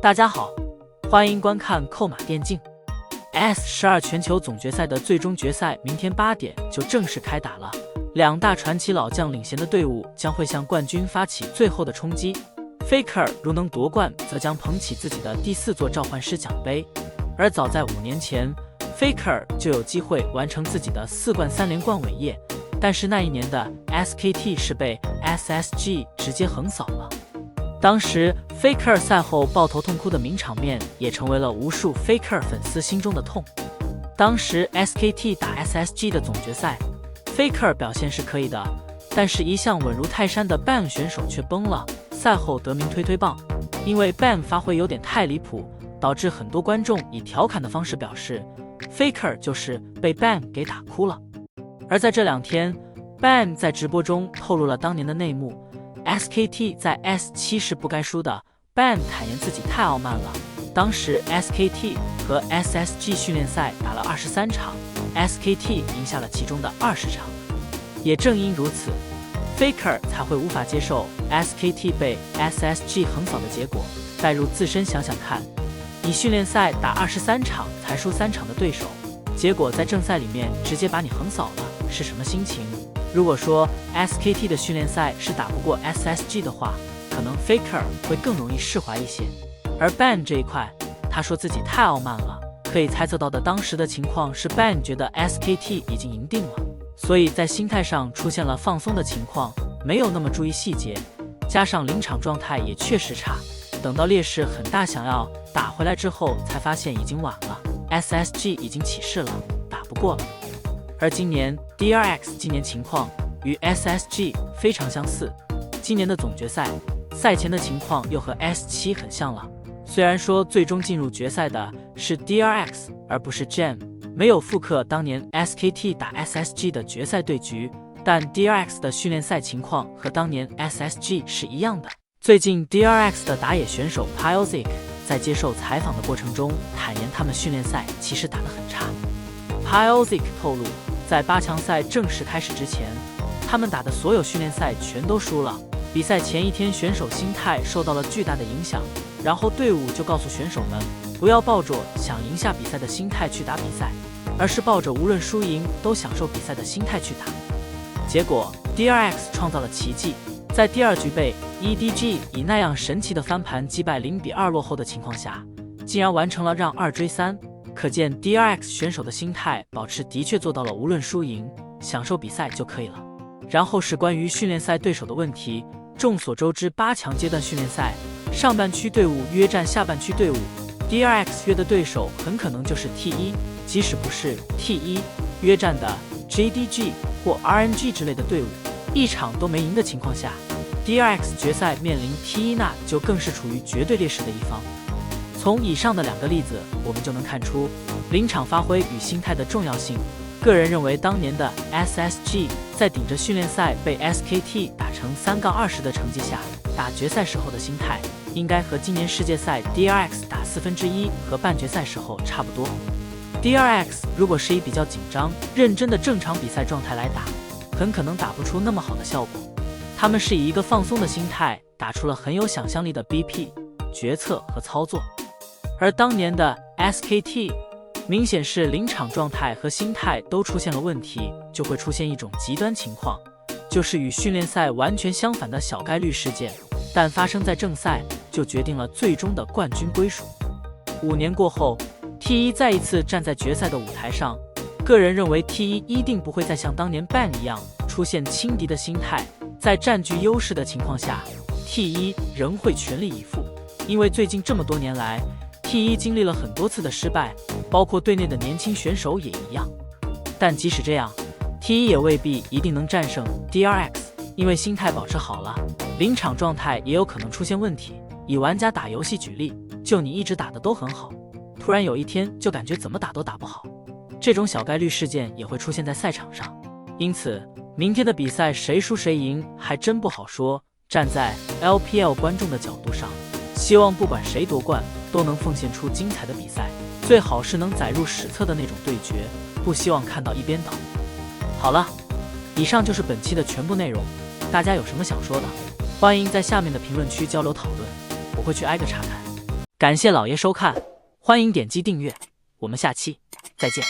大家好，欢迎观看扣码电竞。S12 全球总决赛的最终决赛明天8点就正式开打了，两大传奇老将领衔的队伍将会向冠军发起最后的冲击。Faker 如能夺冠，则将捧起自己的第4座召唤师奖杯。而早在5年前 ，Faker 就有机会完成自己的4冠3连冠伟业，但是那一年的 SKT 是被 SSG 直接横扫了。当时 Faker 赛后抱头痛哭的名场面，也成为了无数 Faker 粉丝心中的痛。当时 SKT 打 SSG 的总决赛 ，Faker 表现是可以的，但是一向稳如泰山的 BAM 选手却崩了。赛后得名推棒，因为 BAM 发挥有点太离谱，导致很多观众以调侃的方式表示 Faker 就是被 BAM 给打哭了。而在这2天 ，BAM 在直播中透露了当年的内幕。SKT 在 S7是不该输的 ，BAM 坦言自己太傲慢了。当时 SKT 和 SSG 训练赛打了23场 ，SKT 赢下了其中的20场。也正因如此 ，Faker 才会无法接受 SKT 被 SSG 横扫的结果。带入自身想想看，你训练赛打23场才输3场的对手，结果在正赛里面直接把你横扫了，是什么心情？如果说 SKT 的训练赛是打不过 SSG 的话，可能 Faker 会更容易释怀一些。而 BAM 这一块，他说自己太傲慢了，可以猜测到的当时的情况是 BAM 觉得 SKT 已经赢定了，所以在心态上出现了放松的情况，没有那么注意细节，加上临场状态也确实差，等到劣势很大想要打回来之后，才发现已经晚了 ，SSG 已经起势了，打不过了。而今年 DRX 今年情况与 SSG 非常相似，今年的总决赛赛前的情况又和 S7 很像了。虽然说最终进入决赛的是 DRX 而不是 GEM， 没有复刻当年 SKT 打 SSG 的决赛对局，但 DRX 的训练赛情况和当年 SSG 是一样的。最近 DRX 的打野选手 Pylezik 在接受采访的过程中坦言，他们训练赛其实打得很差。Pylezik 透露，在8强赛正式开始之前，他们打的所有训练赛全都输了。比赛前一天，选手心态受到了巨大的影响，然后队伍就告诉选手们，不要抱着想赢下比赛的心态去打比赛，而是抱着无论输赢都享受比赛的心态去打。结果 DRX 创造了奇迹，在第2局被 EDG 以那样神奇的翻盘击败0-2落后的情况下，竟然完成了让2追3。可见 DRX 选手的心态保持的确做到了无论输赢，享受比赛就可以了。然后是关于训练赛对手的问题。众所周知，8强阶段训练赛，上半区队伍约战下半区队伍 ，DRX 约的对手很可能就是 T1， 即使不是 T1 约战的 JDG 或 RNG 之类的队伍，一场都没赢的情况下 ，DRX 决赛面临 T1， 那就更是处于绝对劣势的一方。从以上的2个例子，我们就能看出临场发挥与心态的重要性。个人认为，当年的 SSG 在顶着训练赛被 SKT 打成3-20的成绩下，打决赛时候的心态，应该和今年世界赛 DRX 打1/4和半决赛时候差不多。DRX 如果是以比较紧张、认真的正常比赛状态来打，很可能打不出那么好的效果。他们是以一个放松的心态，打出了很有想象力的 BP 决策和操作。而当年的 SKT 明显是临场状态和心态都出现了问题，就会出现一种极端情况，就是与训练赛完全相反的小概率事件，但发生在正赛就决定了最终的冠军归属。5年过后 ，T1 再一次站在决赛的舞台上，个人认为 T1 一定不会再像当年 BAM 一样出现轻敌的心态，在占据优势的情况下 ，T1 仍会全力以赴，因为最近这么多年来T1 经历了很多次的失败，包括队内的年轻选手也一样。但即使这样 ，T1 也未必一定能战胜 DRX， 因为心态保持好了，临场状态也有可能出现问题。以玩家打游戏举例，就你一直打的都很好，突然有一天就感觉怎么打都打不好，这种小概率事件也会出现在赛场上。因此，明天的比赛谁输谁赢还真不好说。站在 LPL 观众的角度上，希望不管谁夺冠，都能奉献出精彩的比赛，最好是能载入史册的那种对决，不希望看到一边倒。好了，以上就是本期的全部内容，大家有什么想说的，欢迎在下面的评论区交流讨论，我会去挨个查看。感谢老爷收看，欢迎点击订阅，我们下期再见。